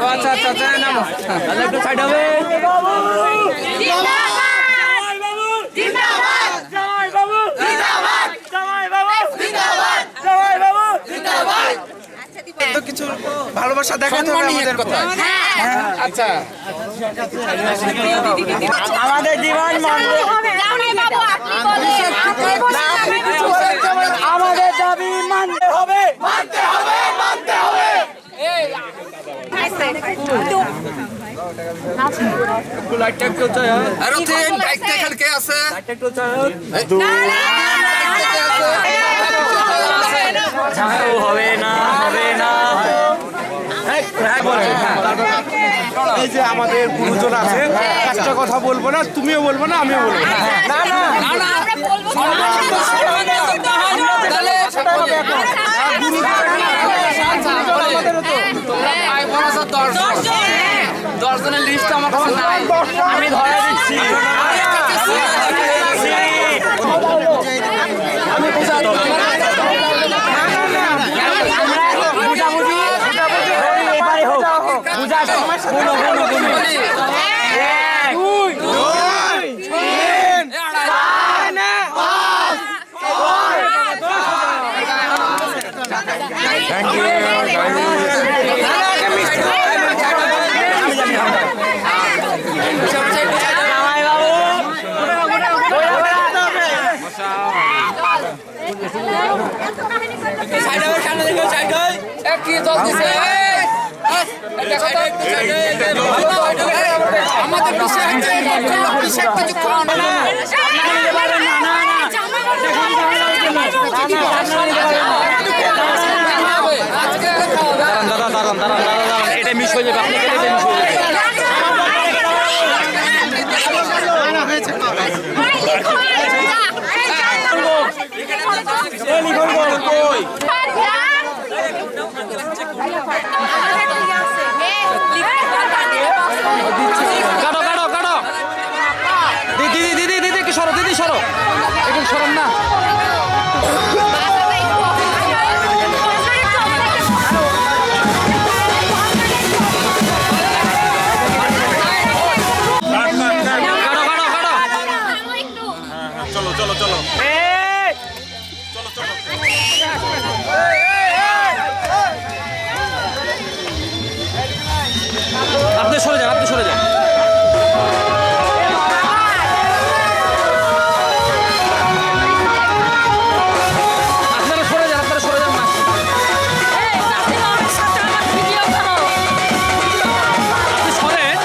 আচ্ছা আচ্ছা আচ্ছা নামো তাহলে একটু সাইড হবে তো কিছু ভালোবাসা দেখাতে হবে আমাদের কথা আচ্ছা আমাদের জীবন মানতে হবে আমাদের দাবি মানতে হবে মানতে হবে মানতে হবে লাইটটা একটু চাই আর তিন লাইটটা এখানে কে আছে লাইটটা একটু চাই হবে না হবে না এই যে আমাদের গুরুজন আছে একটা কথা বলবো না তুমিও বলবো না আমিও বলবো না দশজনের লিস্ট আমার কাছে নাই আমি ধরে দিচ্ছি আমি Thank you. এটা মিস হয়ে যাবে আপনাকে এটা মিস হয়ে কাটো কাটো কাটো দিদি দিদি দিদি কি সরো দিদি সরো একটু সরম না আপনি সরে যান আপনি সরে যান আপনারা সরে যান না আপনি সরেন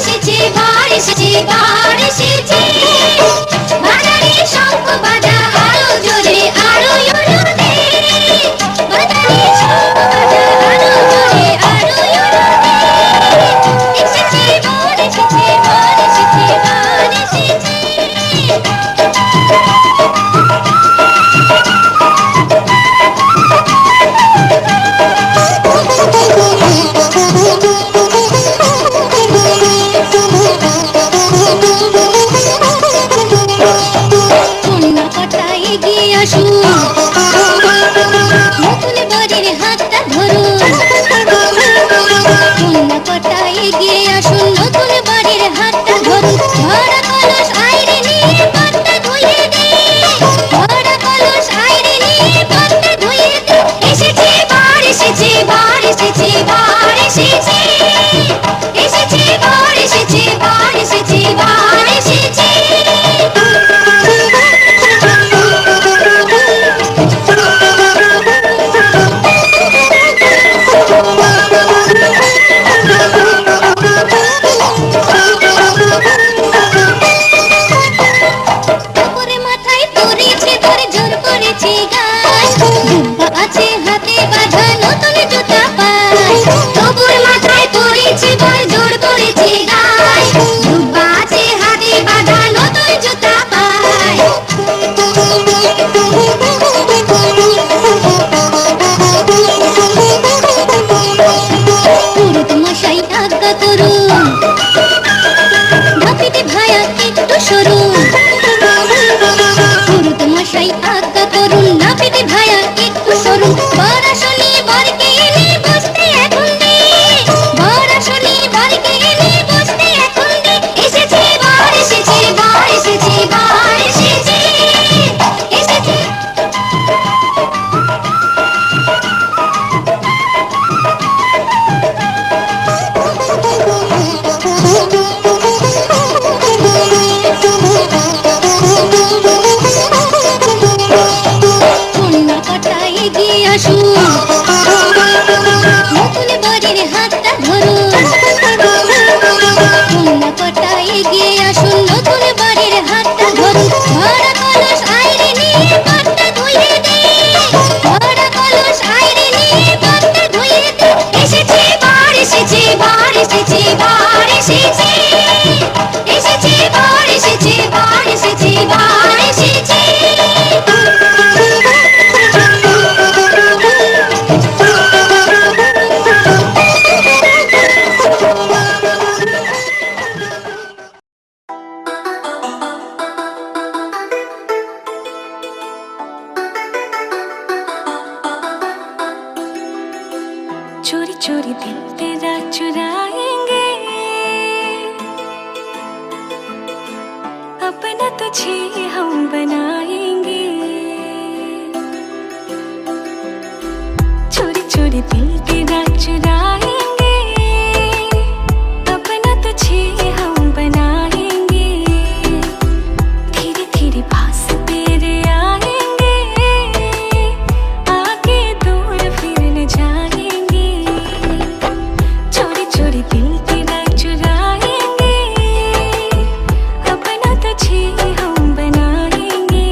এসেছে ধরুন, কন্যা কটা এগিয়ে আসুন, নতুন বাড়ির হাতটা ধরুন। ভরা কলস আইরে নিয়ে পাতটা ধুয়ে দে, ভরা কলস আইরে নিয়ে পাতটা ধুয়ে দে। এসেছে বার, এসেছে বার, এসেছে বার, এসেছে, এসেছে বার, এসেছে বার, এসেছে বার, এসেছে। উপরে মাথায় পরেছে তোর জোর করেছে গাছ, দুব্বা আছে হাতে বাঁধা নতুন জুতা পায়। তবুর মাথায় পরেছে তোর জোর করেছে গাছ, দুব্বা আছে হাতে বাঁধা নতুন জুতা পায়। পুরুত মশাই আজ্ঞা করুন, ধাপিতে ভায়া একটু সরুন। পুরুত মশাই আজ্ঞা করুন, নাপিতে ভায়া একটু সরুন। বরাসনি বারকে এনে বসতে এখন দে, বরাসনি বারকে এনে বসতে এখন দে। এসেছে বার, এসেছে বার, এসেছে বার, এসেছে, এসেছে। কন্যা কটা এগিয়ে আসুন, নতুন বাড়ির হাতটা ধরুন। কন্যা কটা এগিয়ে আসুন, নতুন বাড়ির হাতটা ধরুন। ভরা কলস আইরে নিয়ে পাতটা ধুয়ে দে, ভরা কলস আইরে নিয়ে পাতটা ধুয়ে দে। এসেছে বার, এসেছে বার, এসেছে বার, এসেছে, এসেছে বার, এসেছে বার, এসেছে বার, এসেছে। चोरी चोरी दिल तेरा चुराएंगे, अपना तुझे हम बनाएंगे। चोरी चोरी दिल तेरा चुराएंगे, अपना तुझे हम बनाएंगे। धीरे धीरे पास तेरे आएंगे, आगे दूर फिर न जाएंगे। चोरी चोरी दिल तेरा चुराएंगे, अपना तुझे हम बनाएंगे।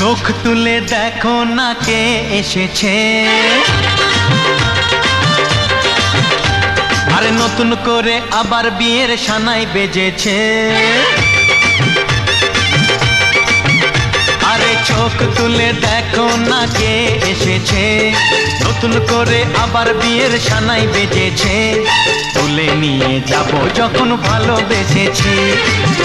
চোখ তুলে দেখো না কে এসেছে, আরে নতুন করে আবার বিয়ের সানাই বেজেছে। আরে চোখ তুলে দেখো না কে এসেছে, নতুন করে আবার বিয়ের সানাই বেজেছে। তুলে নিয়ে যাব যখন ভালোবেসেছি,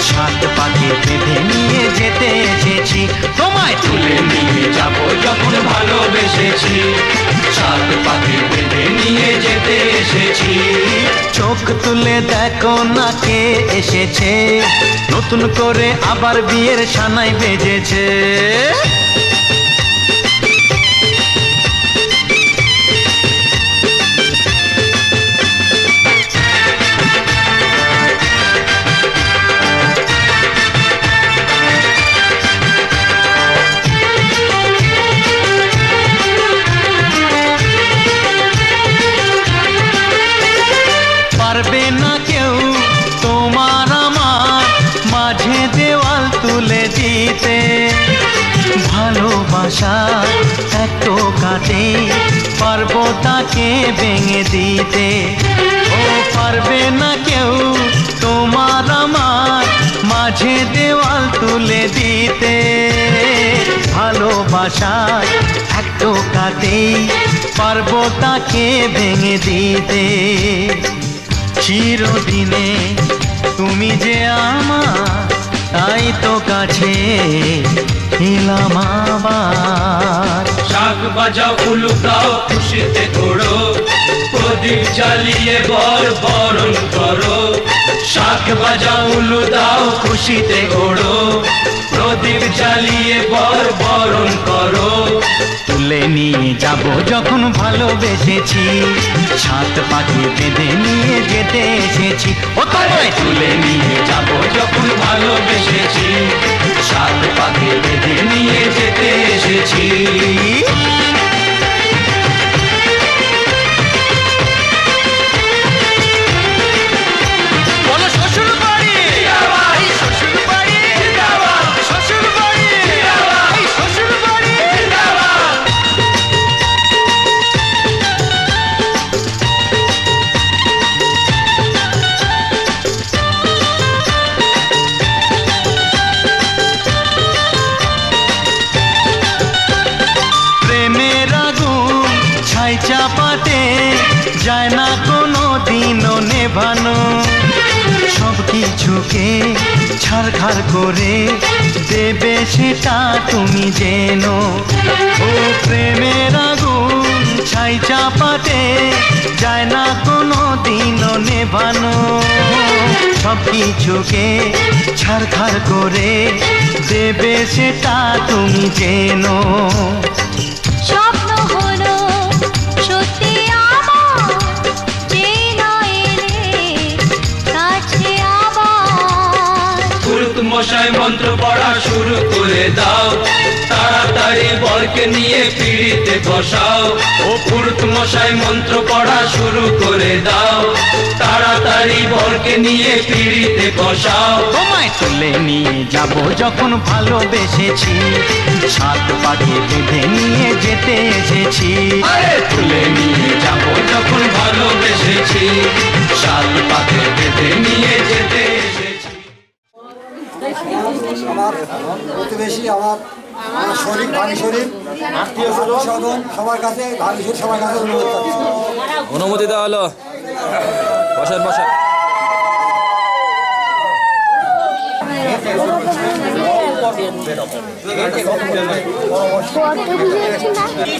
সাত পাকে বেঁধে নিয়ে যেতে এসেছি। তোমায় তুলে নিয়ে যাব যখন ভালোবেসেছি, সাত পাকে বেঁধে নিয়ে যেতে এসেছি। চোখ তুলে দেখো না কে এসেছে, নতুন করে আবার বিয়ের সানাই বেজেছে। পারবে না কেউ তোমার আমার মাঝে দেওয়াল তুলে দিতে, ভালোবাসা এত কাটে পারবো তাকে ভেঙে দিতে। ও পারবে না কেউ তোমার আমার মাঝে দেওয়াল তুলে দিতে, ভালোবাসা এত কাটে পারবো তাকে ভেঙে দিতে। চিরদিনে তুমি যে আমার, তাই তো কাছে এলাম আবার। শাক বাজাও উলু দাও খুশিতে ঘোড়ো, প্রদীপ জ্বালিয়ে বরণ করো। শাক বাজাও উলু দাও খুশিতে ঘোড়ো, প্রদীপ জ্বালিয়ে বরণ করো। তুলে নিয়ে যাব যখন ভালোবেসেছি, সাত পাখি বেঁধে নিয়ে যেতে এসেছি। ও তোমায় তুলে নিয়ে যাব যখন ভালোবেসেছি, সাত পাকে বেঁধে নিয়ে যেতে এসেছি। বলো শ্বশুর বাড়ি, এই শ্বশুর বাড়ি, শ্বশুর বাড়ি, এই শ্বশুর বাড়ি। প্রেমের আগুন ছাই চাপাতে যায় না কোনো দিনও নেভানো, সব কিছুকে ছাড়খাড় করে দেবে সেটা তুমি জেনো। ও প্রেমের আগুন ছাই চাপাতে যায় না কোনো দিনও নেভানো, সব কিছুকে ছাড়খাড় করে দেবে সেটা তুমি জেনো। স্বপ্ন হলো সত্যি আমার, যে না এলে কাছে আবার। পুরুত মশাই মন্ত্র পড়া শুরু করে দাও, তাড়াতাড়ি বরকে নিয়ে পিড়িতে বসাও। ও পুরুত মশাই মন্ত্র পড়া শুরু করে দাও, তাড়াতাড়ি বরকে নিয়ে পিড়িতে বসাও। তোমায় তুলে নিয়ে যাব যখন ভালোবেসেছি, সাত পাখি বেঁধে নিয়ে যেতে এসেছি। আরে তুলে নিয়ে যাব যখন ভালোবেসেছি, সাত পাকে বেঁধে নিয়ে যেতে এসেছি। আমার প্রতিবেশী, আমার শরীর, ভাবি শরীর, আত্মীয় স্বজন সবার কাছে, ভাবি শরীর সবার কাছে অনুরোধ করছি। অনুমতি দেওয়া হলো, বসেন বসেন।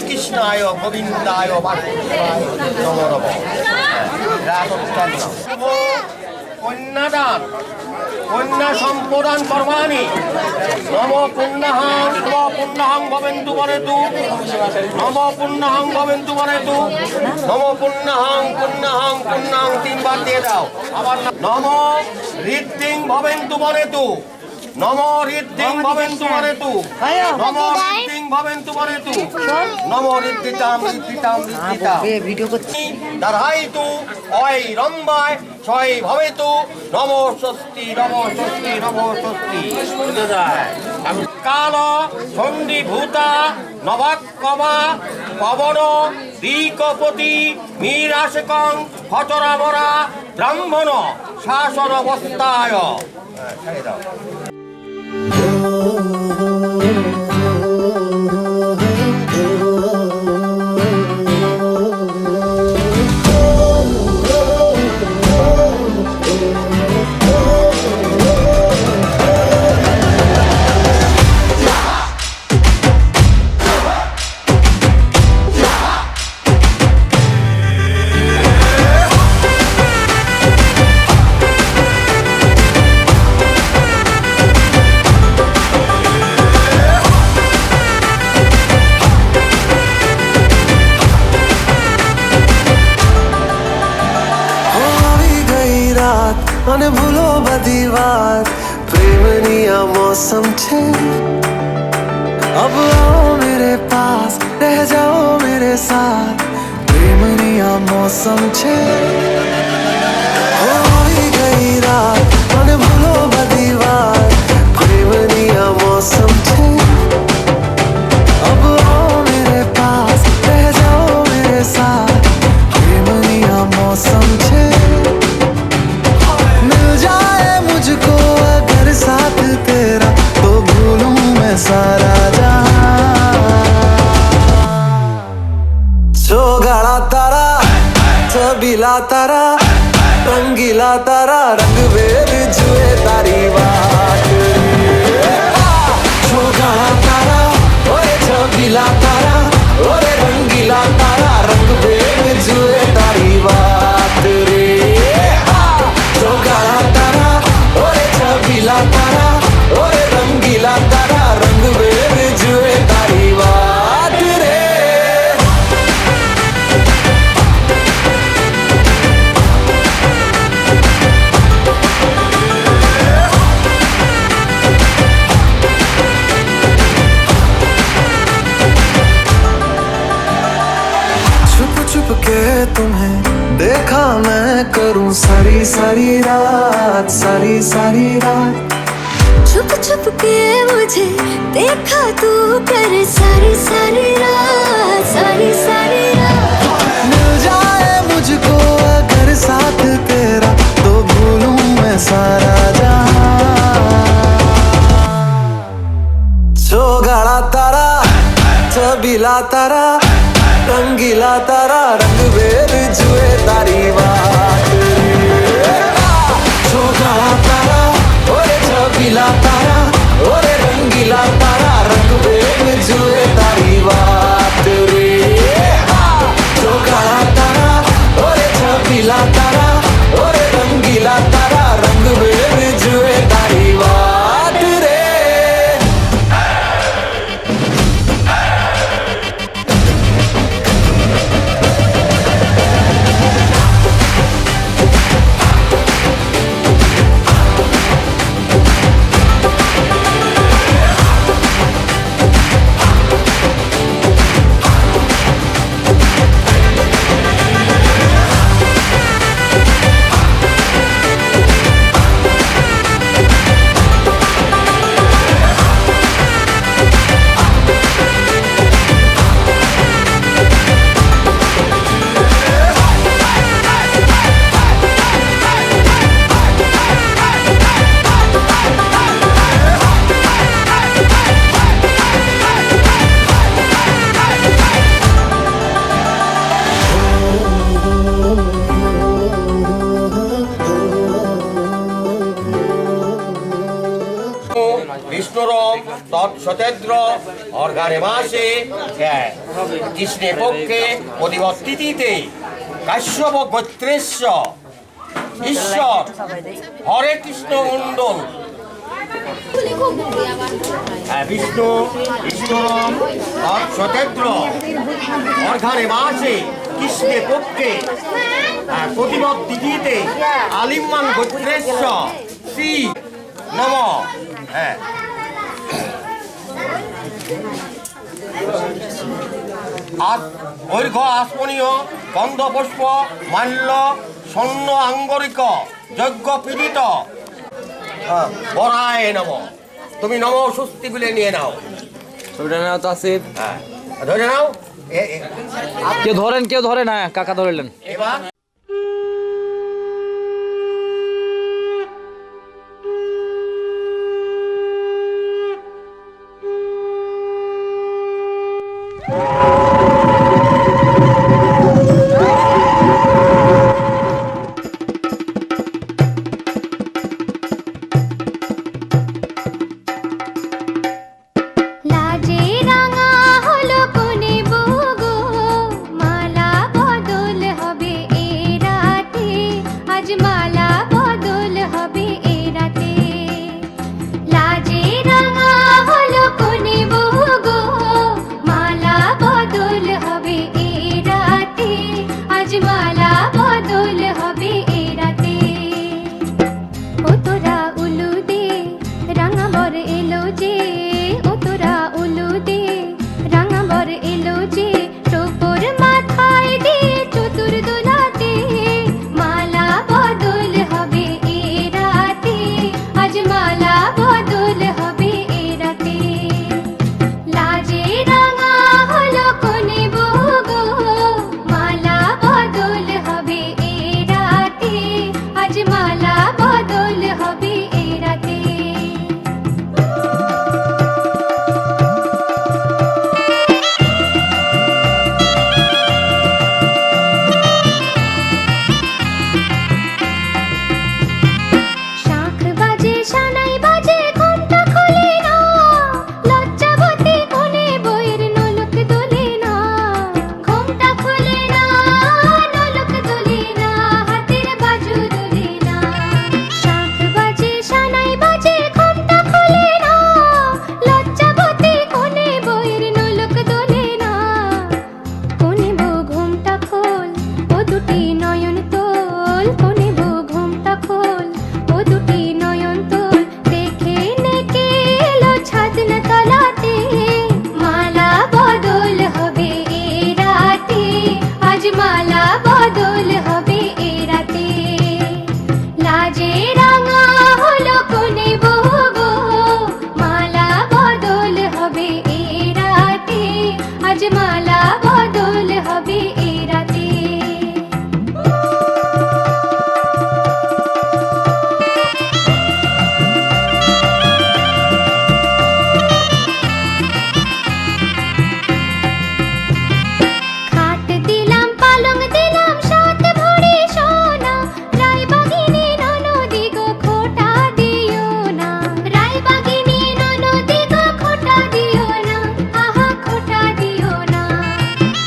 কৃষ্ণায় গোবিন্দায় বাসুদেবায় নমো নমঃ। কন্যাদান, কন্যা সম্প্রদান কর্মাণি। নম পুণ্যহাং পুণ্যহাং ভবেন্তু বরেতু, নম পুণ্যহাং ভবেন্তু বরেতু, নম পুণ্যহাং পুণ্যহাং পুণ্যাং তিনবার দিয়ে দাও। আবার নম ঋদ্ধিং ভবেন্তু বরেতু, নমো ঋদ্ধিং ভবেন্তু বরেতু নমো ঋদ্ধিং ভবেন্তু বরেতু নমো ঋদ্ধিতাম ঋদ্ধিতাম ঋদ্ধিতা দর্হাইতু ওই রম্বায় ছয় ভবেতু নমো স্বস্তি নমো স্বস্তি নমো স্বস্তি কাল সন্ধি ভূতা নবাক্কবা পবন দ্বিকপতি মীরাশকং হচরাবরা ব্রাহ্মণ শাসন অবস্থায়। ছেড়ে দাও। અને ભૂલો બધી વાત પ્રેમની આ મૌસમ છે अब आओ मेरे पास रह जाओ मेरे साथ प्रेमनी आ मौसम छे होई गई रात અને ભૂલો બધી વાત પ્રેમની આ मौसम छे अब आओ मेरे पास रह जाओ मेरे साथ प्रेमनी आ मौसम छे मिल जाए मुझको अगर साथ तेरा तो भूलूं मैं सारा गाड़ा तारा छबीला तारा रंगीला तारा रंग वेद जुए तारी बात गाड़ा तारा ओए छबीला तारा ओरे रंगीला तारा रंग वेद जुए तारी बात रे गाड़ा तारा ओरे छबीला तारा ओरे रंगीला तारा रंग वेद जुए तारी बात रे। के तुम्हें देखा मैं करूं सारी सारी रात सारी सारी रात छुप छुप के मुझे देखा तू कर सारी सारी रात सारी सारी रात मिल जाए मुझको अगर साथ तेरा तो भूलूं मैं सारा जो गाड़ा तारा छबीला तारा रंगीला तारा रंग वेद जुए तारी बात जो गाड़ा तारा ओरे छबीला तारा ओरे रंगीला तारा रंग वेद जुए तारी बात रे जो गाड़ा तारा ओरे छबीला तारा ओरे रंगीला तारा रंग वेद जुए तारी बात रे। বিষ্ণুরম তৎসতেন্দ্র অর্ঘারে মাসে কৃষ্ণে পক্ষে প্রতিবর্তিতে কাশ্যপ গোত্রেশ্য ঈশ্বর হরে কৃষ্ণ মণ্ডল বিষ্ণু বিষ্ণুরম তৎসতেন্দ্র অর্ঘারে মাসে কৃষ্ণে পক্ষে প্রতিবর্তিতে আলিমান গোত্রেশ্য শ্রী নম হ্যাঁ ঐর্ঘ্য আসমনীয় গন্ধপুষ্প মাল্য স্বর্ণ আঙ্গরিক যজ্ঞ পীড়িত বরায় নম। তুমি নম সুস্তি বলে নিয়ে নাও। ছবিটা নাও তো আসিফ। হ্যাঁ ধরে নাও। কেউ ধরে না, কাকা ধরলেন। এবার লাজে রাঙা হলো কোনে বগো, মালা বদল হবে এ রাতে, আজ মালা বদল হবে এ রাতে। লাজে রাঙা হলো কোনে বগো, মালা বদল হবে এ রাতে, আজ মালা বদল হবে এ রাতে। ও তোরা উলু দে রাঙা বর এলো যে, ও তোরা উলু দে রাঙা বর এলো যে, টোপর মাথায় দিয়ে চতুর দোলাতে, মালা বদল হবে এ রাতে, আজ মালা বদল হবে এ রাতে। লাজে রাঙা হলো কোনে বগো, মালা বদল হবে এ রাতে, আজ মালা বদল হবে এ রাতে। শাঁখ বাজে সানাই বাজে ঘোমটা খোলে না, লজ্জাবতী কোনে বইয়ের নলক দোলে না। ঘোমটা খোলে না, নলক দোলে না, হাতের বাজু দোলে না। শাঁখ বাজে সানাই বাজে ঘোমটা খোলে না, লজ্জাবতী কোনে বইয়ের নলক দোলে না। কোনে বউ ঘোমটা খোল, ও দুটি নয়ন তোল, কোনে বউ ঘোমটা খোল, ও দুটি নয়ন তোল, দেখে নেকে এলো ছাদনা তলাতে, মালা বদল হবে এ রাতে, আজ মালা বদল হবে এ রাতে। লাজে রাঙা হলো কোনে বগো, মালা বদল হবে এ রাতে, আজ মালা বদল হবে এ রাতে। খাট দিলাম পালং দিলাম সাত ভরি সোনা, রায়বাগিনী ননদি গো খোটা দিও না, রায়বাগিনী ননদি গো খোটা দিও না, আহা খোটা দিও না।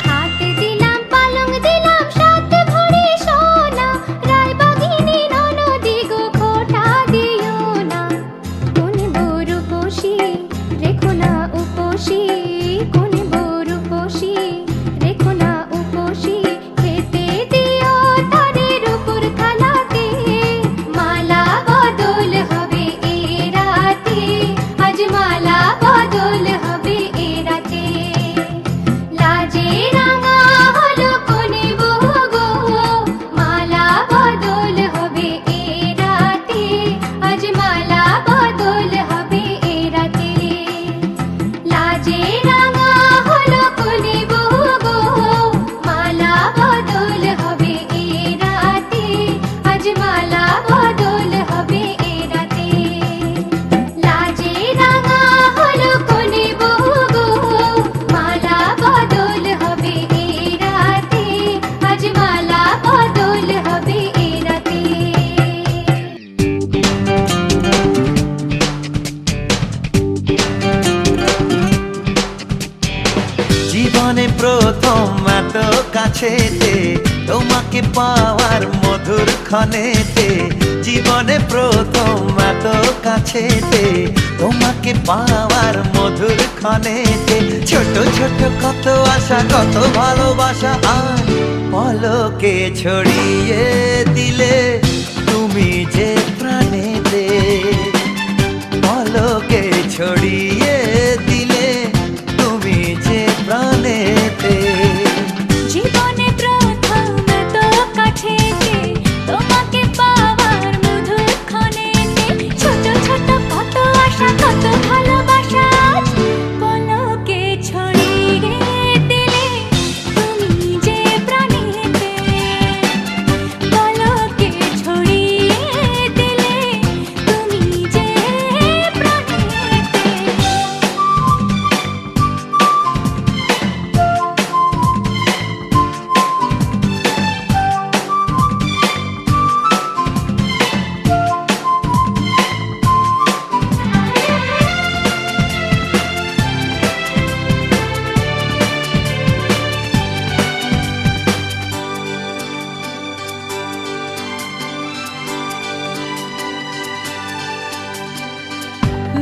খাট দিলাম পালং দিলাম সাত ভরি সোনা, রায়বাগিনী ননদি গো খোটা দিও না। কোনে বউ রূপসী রেখো না উপসী, কোনে বউ রূপসী রেখো না উপসী, খেতে দিও তারের উপর থালাতে, মালা বদল হবে এ রাতে, আজ মালা বদল হবে এ রাতে। লাজে রাঙা হলো কোনে বগো, মালা বদল হবে এ রাতে, আজ মালা বদল হবে এ রাতে। লাজে রাঙা হলো কোনে বগো, মালা বদল হবে এ রাতে, আজ মালা বদল হবে এ রাতে। লাজে রাঙা হলো কোনে বগো, মালা বদল হবে এ রাতে, আজ মালা বদল হবে এ রাতে। জীবনে প্রথম এত কাছেতে তোমাকে পাওয়ার মধুর ক্ষণেতে, জীবনে প্রথম এত কাছেতে তোমাকে পাওয়ার মধুর ক্ষণেতে, ছোট ছোট কত আশা কত ভালোবাসা আর পলকে ছড়িয়ে দিলে তুমি যে প্রাণেতে, পলকে ছড়িয়ে দিলে তুমি যে প্রাণেতে। জীবনে প্রথম তো কাছে তোমাকে পাওয়ার মধুর ক্ষণেতে ছোট ছোট কত আশা কত ভালোবাসা আজ পলকে ছড়িয়ে দিলে তুমি যে প্রাণেতে। পলকে ছড়িয়ে দিলে তুমি যে প্রাণেতে।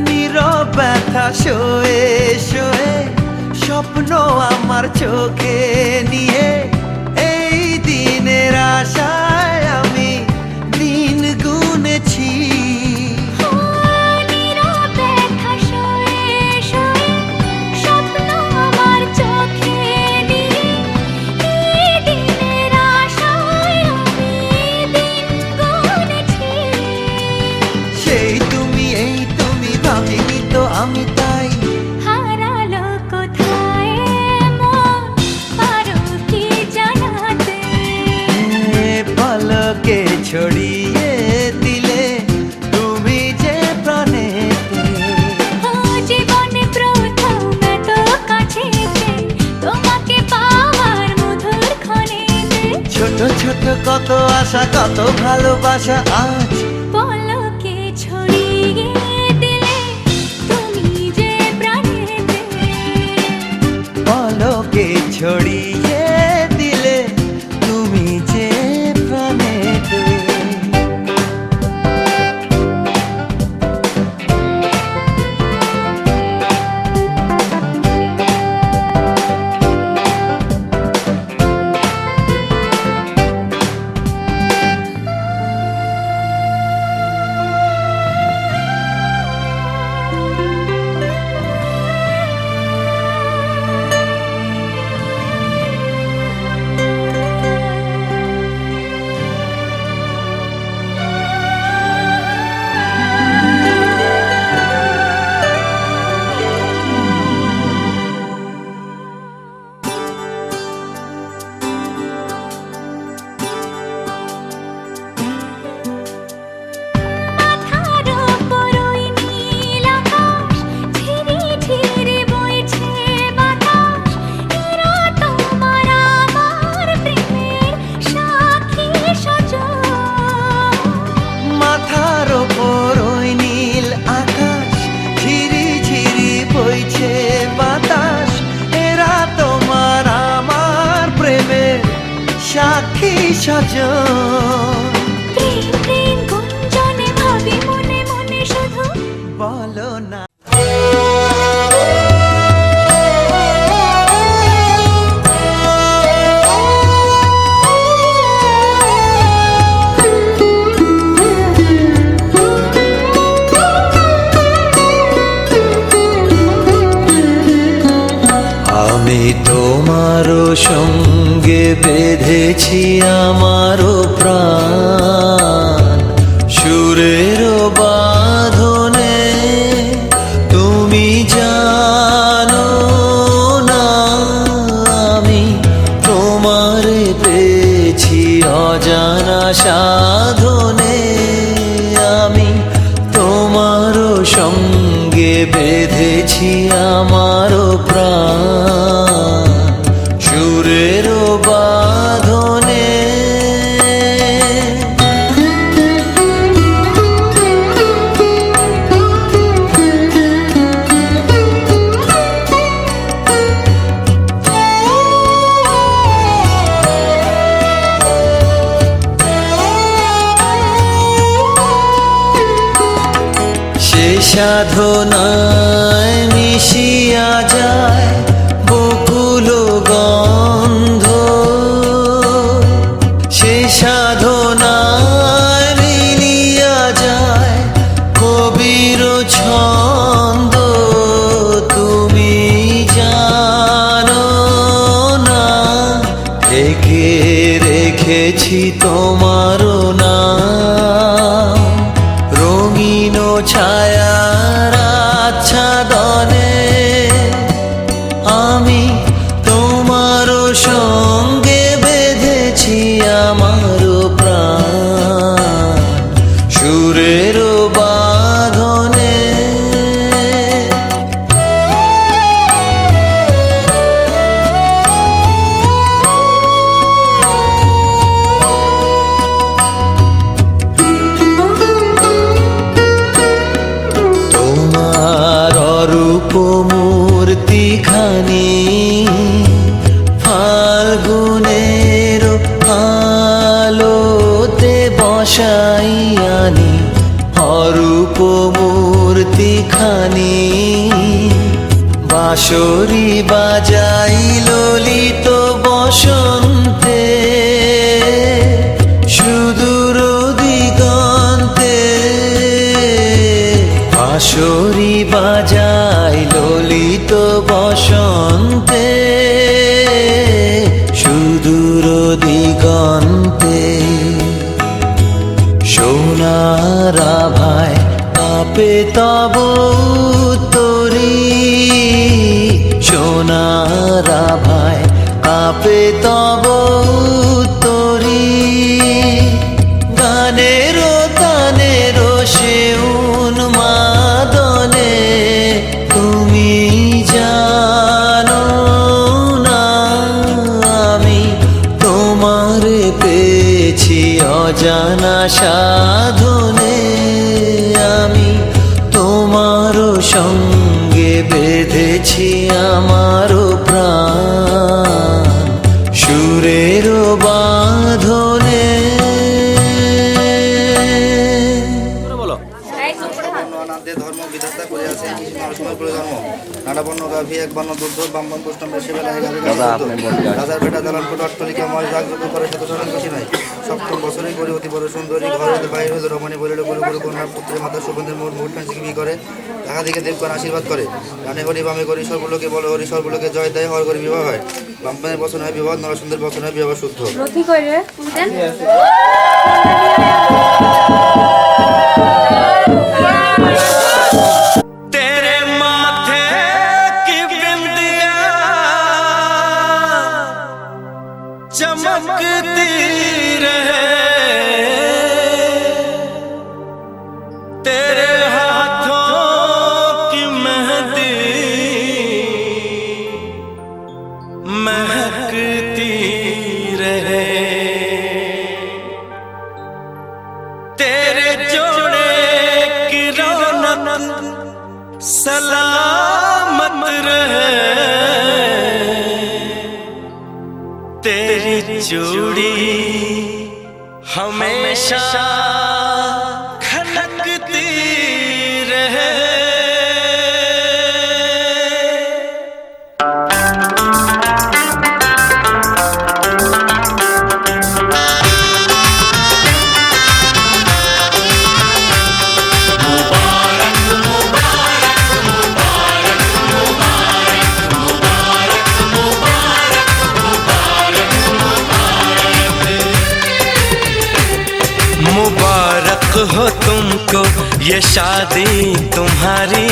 নীরব ব্যথা শোয়ে শোয়ে স্বপ্ন আমার চোখে নিয়ে এই দিনের আশায় আমি দিন গুনেছি। নীরবে শোয়ে শোয়ে স্বপ্ন আমার চোখে নিয়ে এই দিনের আশায় আমি দিন গুনেছি। সেই তুমি এই তুমি ভাবিনি তো আমি তাই। হারালো কোথায় মন পারো কি জানাতে। পলকে ছড়িয়ে দিলে তুমি যে প্রাণেতে। জীবনে প্রথম তো কাছে তোমাকে পাওয়ার মধুর ক্ষণেতে ছোট ছোট কত আশা কত ভালোবাসা আজ পলকে ছড়িয়ে দিলে তুমি যে প্রাণেতে। পলকে ছড়িয়ে দিলে তুমি যে প্রাণেতে। মাথার উপর ওই নীল আকাশ ঝিরি ঝিরি বইছে বাতাস এরা তোমার আমার প্রেমের সাক্ষী সজন। মাথার ওপর ওই নীল আকাশ ঝিরি ঝিরি বইছে বাতাস এরা তোমার আমার প্রেমের সাক্ষী সজন। প্রেম প্রেম গুঞ্জনে ভাবি মনে মনে শুধু বলো না আমি তোমারও সঙ্গে বেঁধেছি আমারও প্রাণ সুরেরও বাঁধনে। তুমি জানো না আমি তোমারে পেয়েছি অজানা সাধনে। আমি তোমারও সঙ্গে বেঁধেছি আমারও প্রাণ সুরেরও বাঁধনে। সে সাধনায় মিশিয়া যায় বকুল গন্ধ। সে সাধনায় মিলিয়া যায় কবির ছন্দ। তোমারও নাম রঙিন ছায়ার আচ্ছাদনে আমি তোমারও সঙ্গে বেঁধেছি আমারও প্রাণ সুরেরও বাঁধনে তোমার অরূপ মূর্তিখানি ফাল্গুনের আলোতে বসাই আনি অরূপ মূর্তিখানি বাঁশরি বাজাই ললিত বসন্তে সুদূর দিগন্তে বাঁশরি বাজাই ললিত বসন্তে সুদূর দিগন্তে সোনার আভায় কাঁপে তব তরি সোনার আভায় কাঁপে তব তরি গানের তানের সে উন্মাদনে তুমি জানো না আমি তোমারে পেয়েছি অজানা সাধনে আমি তোমারও সঙ্গে বেঁধেছি আমারও প্রাণ সুরেরও বাঁধনে বলো অনাদ্যে ধর্ম বিধাতা করিয়াছে সময় করে ধর্ম নানাবর্ণ গাভী এক বর্ণ দুর্ধ ব্রাহ্মণ কুষ্টম্বে সেবেলায় রাজার বেটা দালান কোট অট্টলিকা ময় জাগ্রত করে শত শরণ বেশি নাই সপ্তম বছরে করি অতি বড় সুন্দরী ঘরে বাইরে হইল রমণী বলিল গুরু গুরু কন্যা পুত্রের মাতা সুগন্ধের মুহূর্ত বিয়ে করে দেখা দিকে দেবগণ আশীর্বাদ করে ডানে হরি বামে করি সর্বলোকে বলো হরি সর্বলোকে জয় দেয় হর করে বিবাহ হয় ব্রাহ্মণের বচন হয় বিবাহ নরসুন্দর বচন হয় বিবাহ শুদ্ধ तेरे माथे की बिंदिया चमकती रहे तेरे हाथों की मेहंदी महकती रहे तेरे जोड़े की रौनक सलामत रहे तेरी चूड़ी हमेशा खनकती रहे मुबारक हो तुमको ये शादी तुम्हारी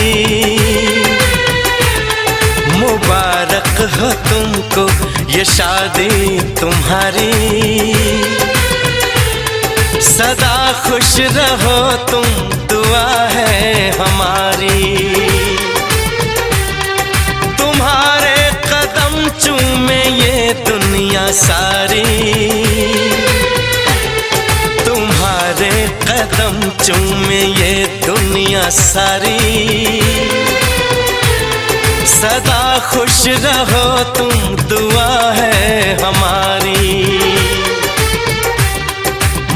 मुबारक हो तुमको ये शादी तुम्हारी सदा खुश रहो तुम दुआ है हमारी तुम्हारे कदम चूमे ये दुनिया सारी तुम्हारे कदम चूमे ये दुनिया सारी सदा खुश रहो तुम दुआ है हमारी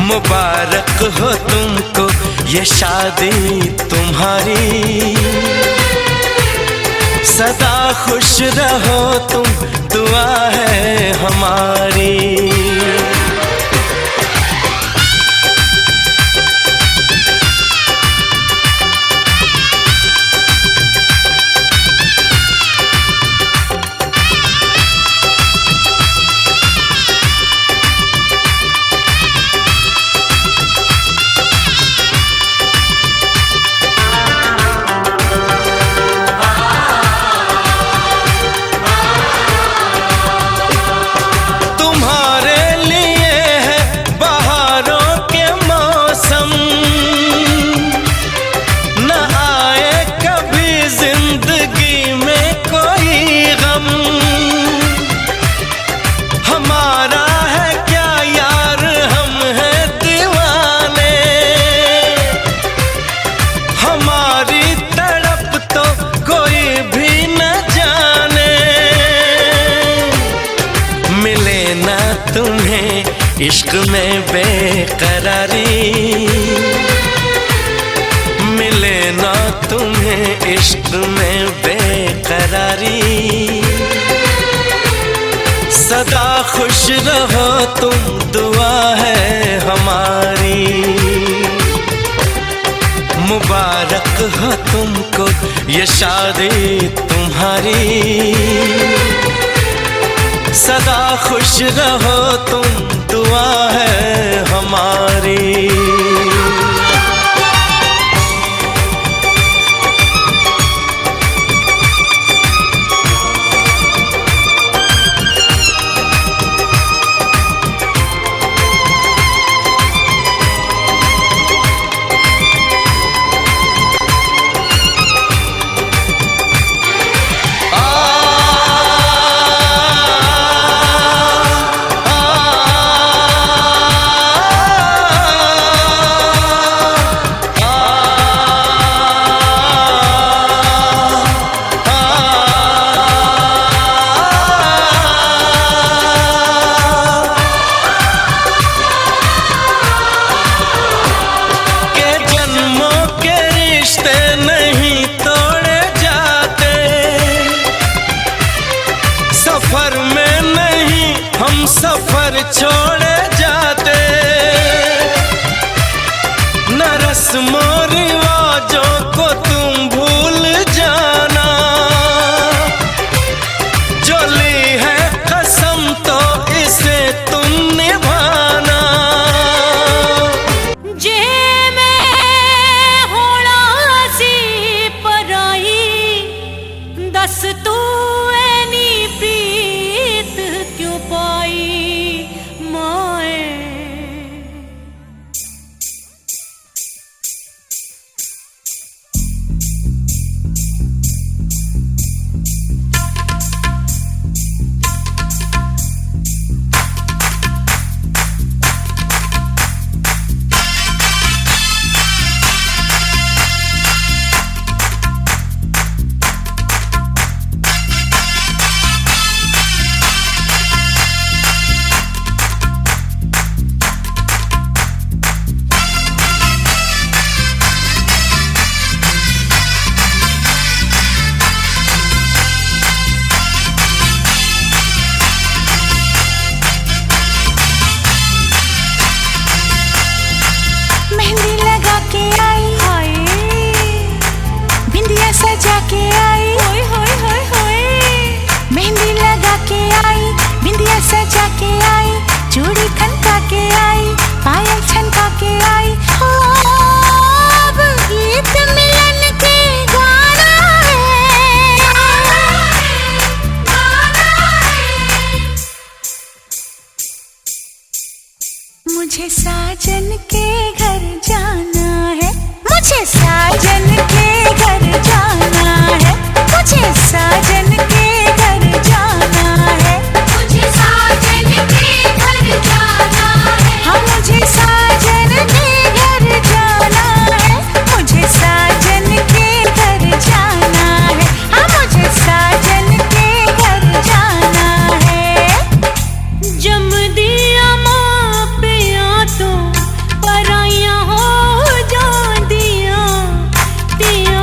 मुबारक हो तुमको ये शादी तुम्हारी सदा खुश रहो तुम दुआ है हमारी में बेकरारी, मिले ना तुम्हें इश्क में बेकरारी। सदा खुश रहो तुम, दुआ है हमारी। मुबारक हो तुमको ये शादी तुम्हारी। सदा खुश रहो तुम, दुआ है हमारी। सफर में नहीं हम सफर छोड़े जाते, न रस्मों रिवाजों को तुम भूल जाना। जो ली है कसम तो इसे तुम निभाना। जे मैं होना सी पराई, दस तू सजा के आई, होय होय होय होय। मेहंदी लगा के आई, बिंदिया सजा के आई, चूड़ी खनका के आई, पायल छनका के आई। हो अब गीत मिलन के गाना है। मुझे साजन के घर जाना है, मुझे साजन के घर जाना है, मुझे साजन के घर जाना है, मुझे साजन के घर जाना है। हाँ मुझे साजन के घर जाना है, मुझे साजन के घर जाना है। हाँ मुझे साजन के घर जाना है। जम दिया माँ पिया तो पराइयाँ हो जा दिया, पिया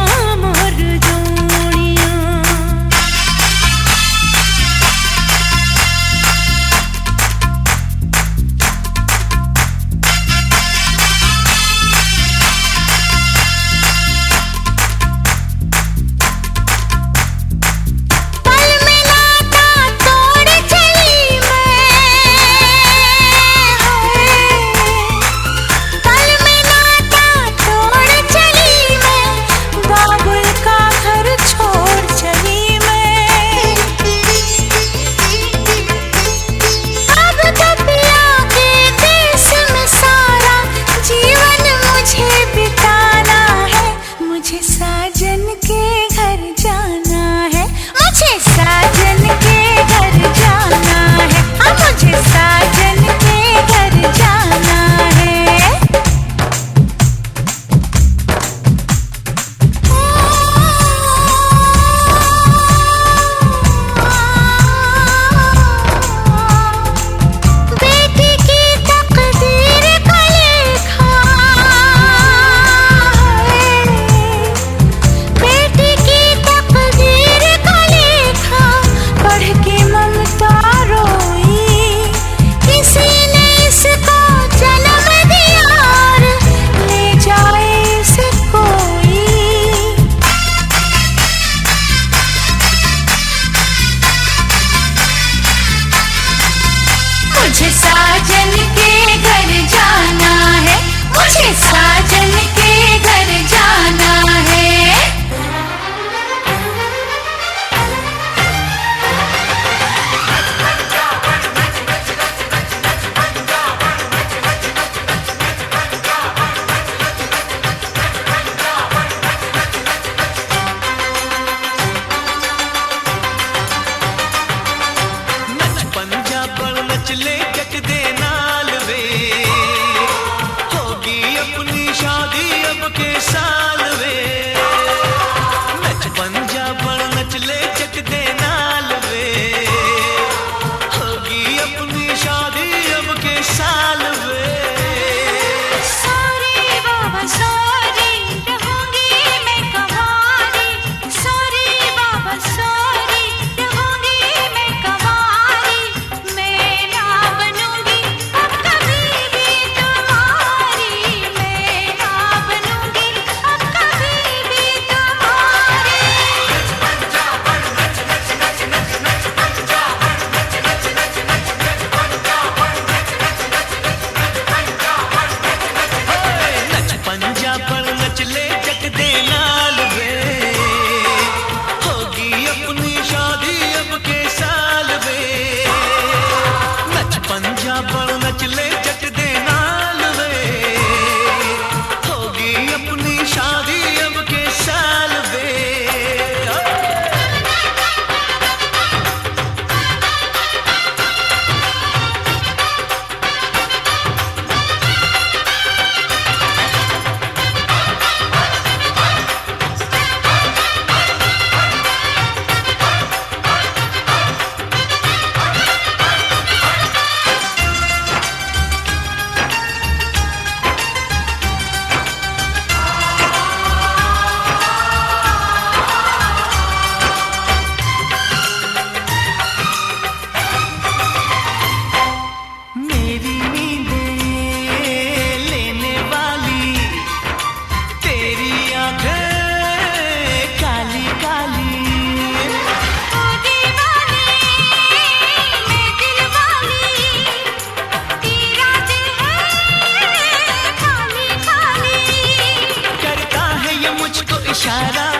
इशारा